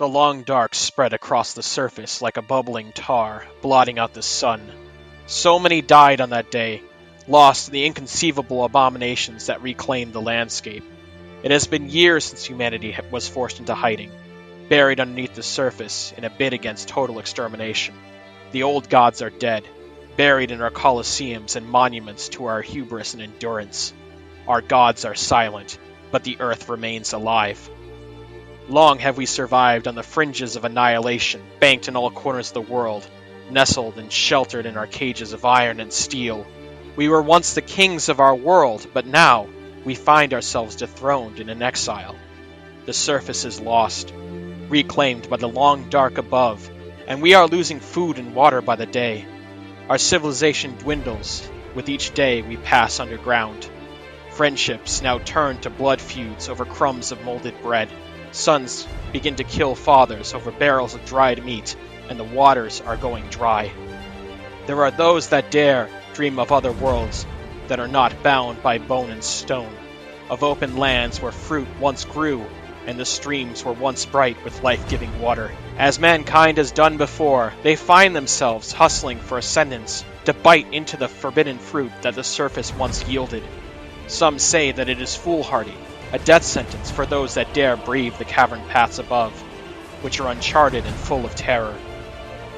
The long dark spread across the surface like a bubbling tar, blotting out the sun. So many died on that day, lost in the inconceivable abominations that reclaimed the landscape. It has been years since humanity was forced into hiding, buried underneath the surface in a bid against total extermination. The old gods are dead, buried in our colosseums and monuments to our hubris and endurance. Our gods are silent, but the earth remains alive. Long have we survived on the fringes of annihilation, banked in all corners of the world, nestled and sheltered in our cages of iron and steel. We were once the kings of our world, but now we find ourselves dethroned in an exile. The surface is lost, reclaimed by the long dark above, and we are losing food and water by the day. Our civilization dwindles. With each day we pass underground. Friendships now turn to blood feuds over crumbs of molded bread. Sons begin to kill fathers over barrels of dried meat, and the waters are going dry. There are those that dare dream of other worlds that are not bound by bone and stone, of open lands where fruit once grew, and the streams were once bright with life-giving water. As mankind has done before, they find themselves hustling for ascendance, to bite into the forbidden fruit that the surface once yielded. Some say that it is foolhardy, a death sentence for those that dare brave the cavern paths above, which are uncharted and full of terror.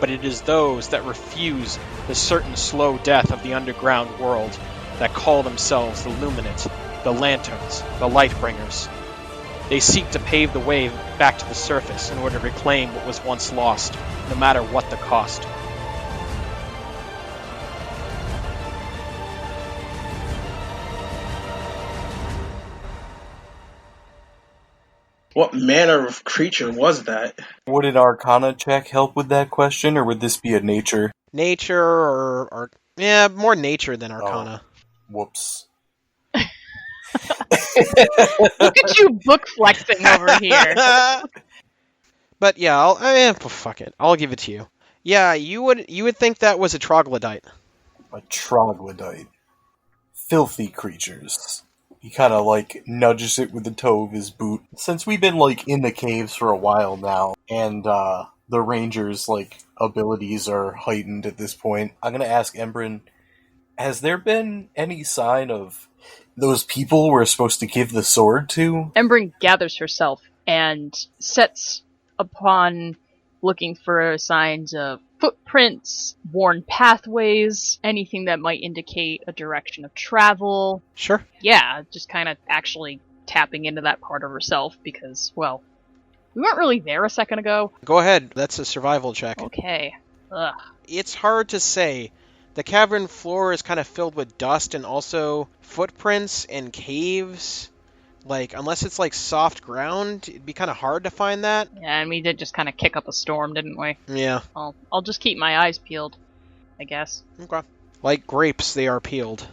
But it is those that refuse the certain slow death of the underground world that call themselves the Luminate, the Lanterns, the Lightbringers. They seek to pave the way back to the surface in order to reclaim what was once lost, no matter what the cost. What manner of creature was that? Would an Arcana check help with that question, or would this be a nature? Nature or more nature than Arcana. Oh, whoops. Look at you book flexing over here. But yeah, fuck it. I'll give it to you. Yeah, you would think that was a troglodyte. A troglodyte. Filthy creatures. He kind of, nudges it with the toe of his boot. Since we've been, in the caves for a while now, and, the Rangers', abilities are heightened at this point, I'm gonna ask Embrin, has there been any sign of those people we're supposed to give the sword to? Embrin gathers herself and sets upon looking for signs of footprints, worn pathways, anything that might indicate a direction of travel. Sure. Yeah, just kind of actually tapping into that part of herself because, well, we weren't really there a second ago. Go ahead. That's a survival check. Okay. Ugh. It's hard to say. The cavern floor is kind of filled with dust and also footprints and caves. Unless it's soft ground, it'd be kind of hard to find that. Yeah, and we did just kind of kick up a storm, didn't we? Yeah. I'll just keep my eyes peeled, I guess. Okay. Like grapes, they are peeled.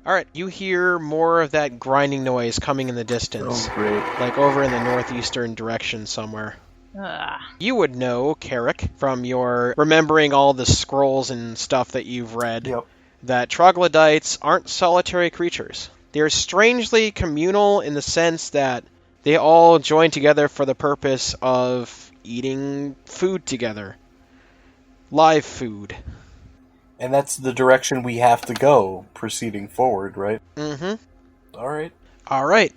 Alright, you hear more of that grinding noise coming in the distance. Oh, great. Over in the northeastern direction somewhere. You would know, Carrick, from your remembering all the scrolls and stuff that you've read, Yep. that troglodytes aren't solitary creatures. They're strangely communal in the sense that they all join together for the purpose of eating food together. Live food. And that's the direction we have to go, proceeding forward, right? Mm-hmm. Alright.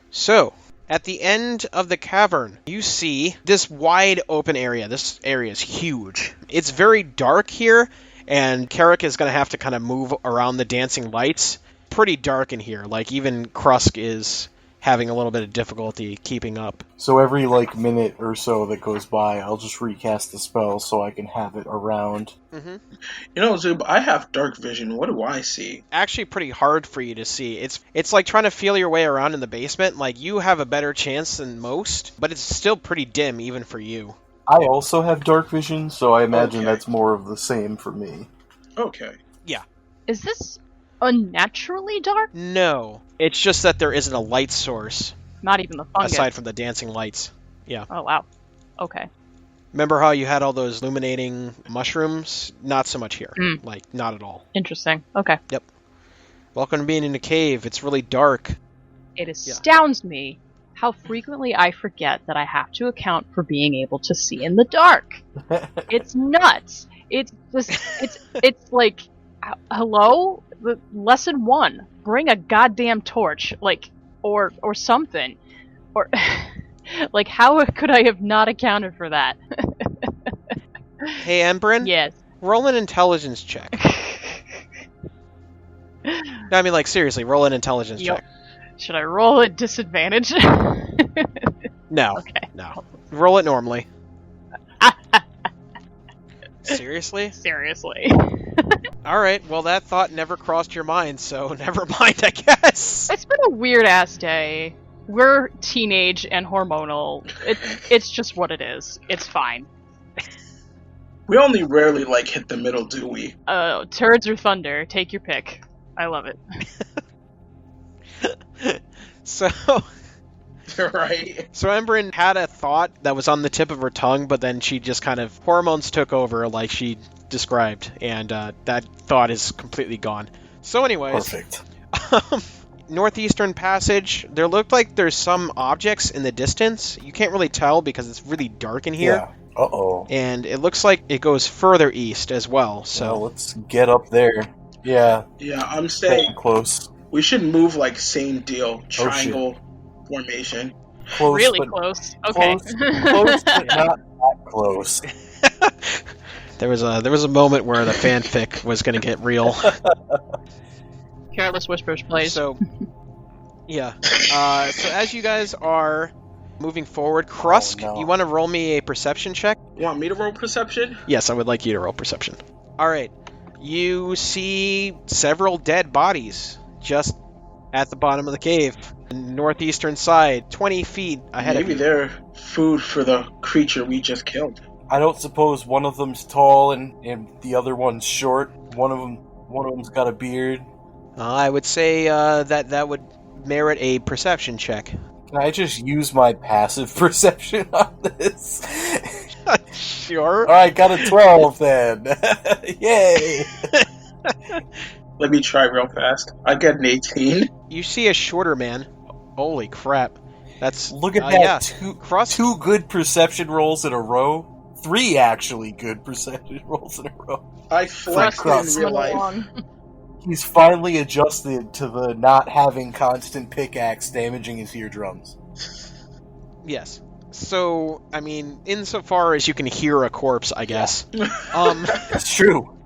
So, at the end of the cavern, you see this wide open area. This area is huge. It's very dark here, and Carrick is going to have to kind of move around the dancing lights. Pretty dark in here. Even Krusk is having a little bit of difficulty keeping up. So every, minute or so that goes by, I'll just recast the spell so I can have it around. Mm-hmm. Zub, I have dark vision. What do I see? Actually pretty hard for you to see. It's like trying to feel your way around in the basement. You have a better chance than most, but it's still pretty dim even for you. I also have dark vision, so I imagine that's more of the same for me. Okay. Yeah. Is this unnaturally dark? No. It's just that there isn't a light source. Not even the fungus. Aside from the dancing lights. Yeah. Oh, wow. Okay. Remember how you had all those illuminating mushrooms? Not so much here. Not at all. Interesting. Okay. Yep. Welcome to being in a cave. It's really dark. It astounds me how frequently I forget that I have to account for being able to see in the dark. It's nuts. It's just, it's like, hello? Lesson 1, bring a goddamn torch, like, or something. Or, like, how could I have not accounted for that? Hey, Embrin? Yes. Roll an intelligence check. No, I mean, like, seriously, roll an intelligence check. Should I roll at disadvantage? No. Okay. No. Roll it normally. Seriously? Seriously. Alright, well, that thought never crossed your mind, so never mind, I guess. It's been a weird-ass day. We're teenage and hormonal. It's just what it is. It's fine. We only rarely, like, hit the middle, do we? Turds or thunder, take your pick. I love it. So Right. Embrin had a thought that was on the tip of her tongue, but then she just kind of, hormones took over like she described, and that thought is completely gone. So anyways. Perfect. Northeastern Passage, there looked like there's some objects in the distance. You can't really tell because it's really dark in here. Yeah. Uh-oh. And it looks like it goes further east as well, so... Well, let's get up there. Yeah. Yeah, I'm saying Getting close. we should move like same deal, triangle formation. Close, Really but close. Okay. close, but not that close. There was a moment where the fanfic was going to get real. Careless Whispers plays. So, yeah. So as you guys are moving forward, Krusk, no. you want to roll me a perception check? You want me to roll perception? Yes, I would like you to roll perception. All right. You see several dead bodies just at the bottom of the cave, northeastern side, 20 feet ahead Maybe of you. they're food for the creature we just killed. I don't suppose one of them's tall and the other one's short. One of them's got a beard. I would say that would merit a perception check. Can I just use my passive perception on this? Sure. Alright, got a 12 then. Yay! Let me try real fast. I get an 18. You see a shorter man. Holy crap. That's Look at that. Yeah. Two good perception rolls in a row. 3 actually good perception rolls in a row. I flexed Krusk. in real life. He's finally adjusted to the not having constant pickaxe damaging his eardrums. Yes. So, I mean, insofar as you can hear a corpse, I guess. It's true.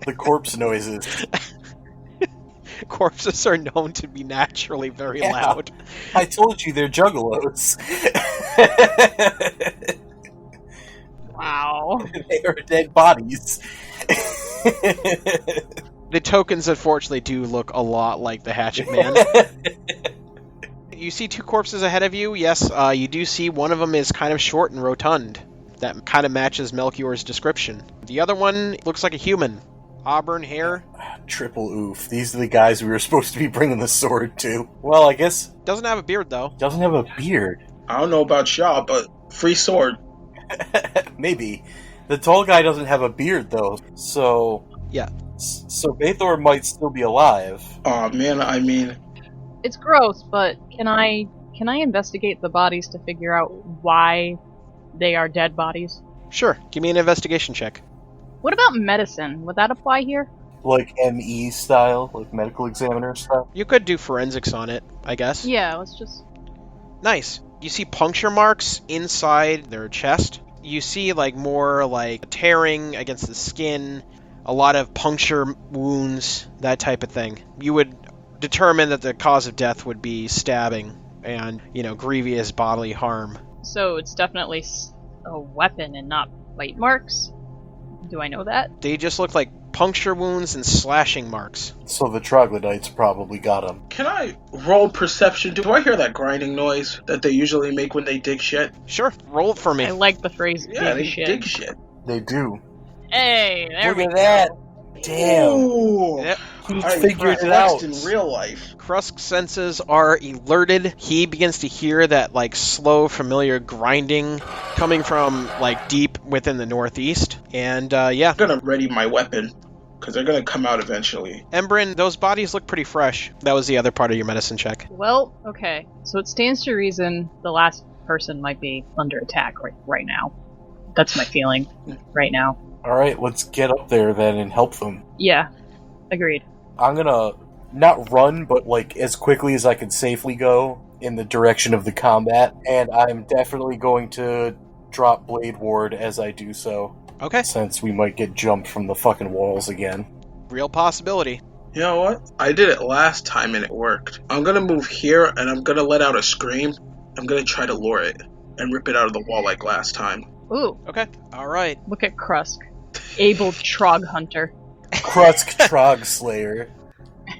The corpse noises. Corpses are known to be naturally very Yeah. loud. I told you they're juggalos. Wow. They are dead bodies. The tokens, unfortunately, do look a lot like the Hatchet Man. You see 2 corpses ahead of you. Yes, you do see one of them is kind of short and rotund. That kind of matches Melchior's description. The other one looks like a human. Auburn hair. Triple oof. These are the guys we were supposed to be bringing the sword to. Well, I guess Doesn't have a beard, though. doesn't have a beard. I don't know about y'all, but free sword. Maybe. The tall guy doesn't have a beard, though. So... Yeah. So Bathor might still be alive. Aw, man, I mean... It's gross, but can I investigate the bodies to figure out why they are dead bodies? Sure. Give me an investigation check. What about medicine? Would that apply here? Like ME style? Like medical examiner style? You could do forensics on it, I guess. Yeah, let's just... Nice. You see puncture marks inside their chest. You see more tearing against the skin, a lot of puncture wounds, that type of thing. You would determine that the cause of death would be stabbing and, grievous bodily harm. So it's definitely a weapon and not bite marks? Do I know that? They just look like puncture wounds and slashing marks. So the troglodytes probably got him. Can I roll perception? Do I hear that grinding noise that they usually make when they dig shit? Sure, roll it for me. I like the phrase Yeah, dig they shit. dig shit. They do. Hey, there Look we at go. that! Damn! Ooh. Yep. He I figured it flexed out. in real life. Krusk's senses are alerted. He begins to hear that slow, familiar grinding coming from deep within the northeast. And yeah. I'm gonna ready my weapon. because they're going to come out eventually. Embrin, those bodies look pretty fresh. That was the other part of your medicine check. Well, okay. So it stands to reason the last person might be under attack right now. That's my feeling right now. Alright, let's get up there then and help them. Yeah, agreed. I'm gonna not run, but like as quickly as I can safely go in the direction of the combat, and I'm definitely going to drop Blade Ward as I do so. Okay. Since we might get jumped from the fucking walls again. Real possibility. You know what? I did it last time and it worked. I'm going to move here and I'm going to let out a scream. I'm going to try to lure it and rip it out of the wall like last time. Ooh, Okay. All right. look at Krusk. Able Trog Hunter. Krusk Trog Slayer.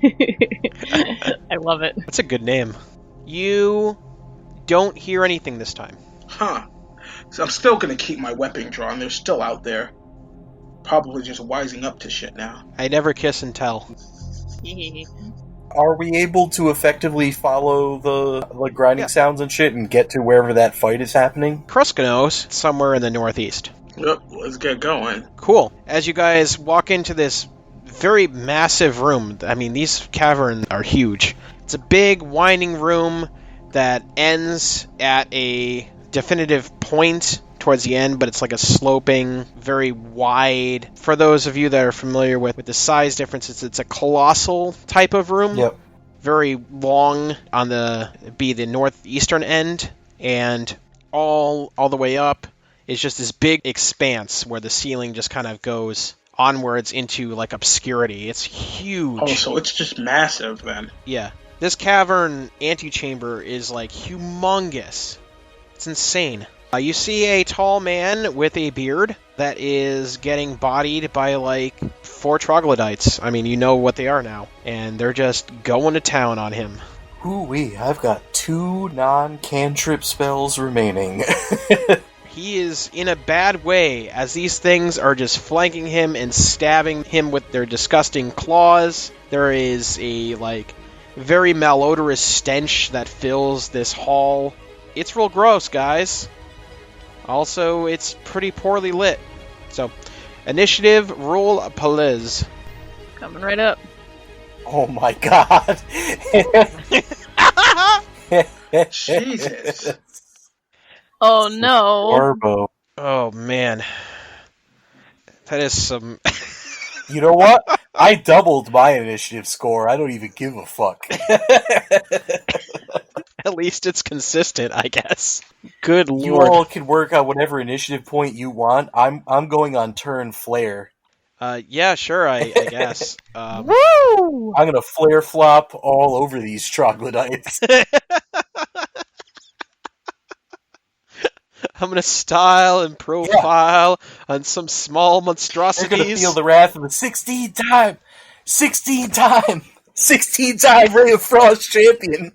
I love it. That's a good name. You don't hear anything this time. Huh. So I'm still going to keep my weapon drawn. They're still out there. Probably just wising up to shit now. I never kiss and tell. Are we able to effectively follow the grinding sounds and shit and get to wherever that fight is happening? Krusk knows, somewhere in the northeast. Yep, let's get going. Cool. As you guys walk into this very massive room, I mean, these caverns are huge. It's a big, winding room that ends at a definitive point towards the end, but it's like a sloping, very wide. For those of you that are familiar with the size differences, it's a colossal type of room. Yep. Very long on the northeastern end, and all the way up is just this big expanse where the ceiling just kind of goes onwards into like obscurity. It's huge. Oh, so it's just massive then. Yeah. This cavern antechamber is like humongous. It's insane. You see a tall man with a beard that is getting bodied by like 4 troglodytes. I mean, you know what they are now. And they're just going to town on him. Ooh-wee, I've got 2 non-cantrip spells remaining. He is in a bad way, as these things are just flanking him and stabbing him with their disgusting claws. There is a, like, very malodorous stench that fills this hall. It's real gross, guys. Also, it's pretty poorly lit. So, initiative, roll, please. Coming right up. Oh my god. Jesus. Oh no. Orbo. Oh, man. That is some... You know what? I doubled my initiative score. I don't even give a fuck. At least it's consistent, I guess. Good You lord. all can work on whatever initiative point you want. I'm going on turn flare. Yeah, sure, I guess. Woo! I'm gonna flare flop all over these troglodytes. I'm gonna style and profile on some small They're monstrosities. gonna feel the wrath of the 16-time Ray of Frost champion.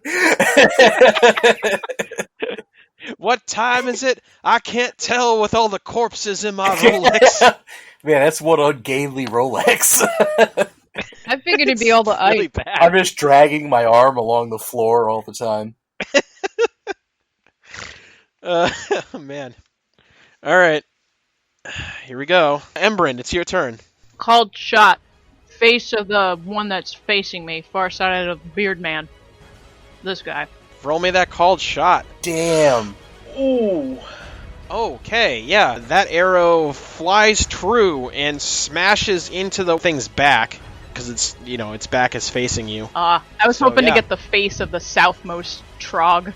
What time is it? I can't tell with all the corpses in my Rolex. Man, that's one ungainly Rolex. I figured it'd be all the Really ice. bad. I'm just dragging my arm along the floor all the time. Man. All right. Here we go. Embrin, it's your turn. Called shot. Face of the one that's facing me, far side of the beard man. This guy. Roll me that called shot. Damn. Ooh. Okay, yeah. That arrow flies true and smashes into the thing's back. Because it's, its back is facing you. I was So, hoping yeah. to get the face of the southmost trog.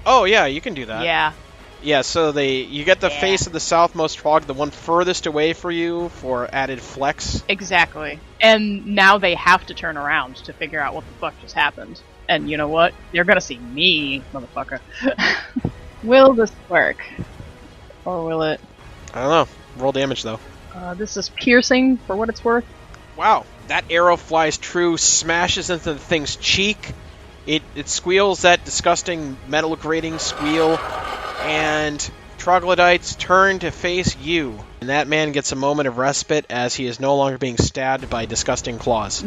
Oh, yeah, you can do that. Yeah. Yeah, so you get the Yeah. face of the southmost frog, the one furthest away for you, for added flex. Exactly. And now they have to turn around to figure out what the fuck just happened. And you know what? You're gonna see me, motherfucker. Will this work? Or will it? I don't know. Roll damage, though. This is piercing, for what it's worth. Wow, that arrow flies true, smashes into the thing's cheek. It squeals that disgusting metal grating squeal, and troglodytes turn to face you. And that man gets a moment of respite as he is no longer being stabbed by disgusting claws.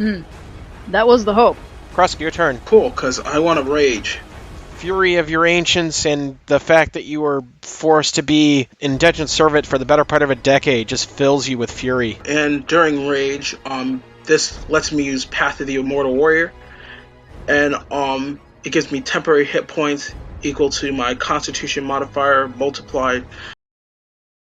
That was the hope. Krusk, your turn. Cool, because I want to rage. fury of your ancients and the fact that you were forced to be indentured servant for the better part of a decade just fills you with fury. And during Rage, this lets me use Path of the Immortal Warrior, and it gives me temporary hit points equal to my Constitution modifier multiplied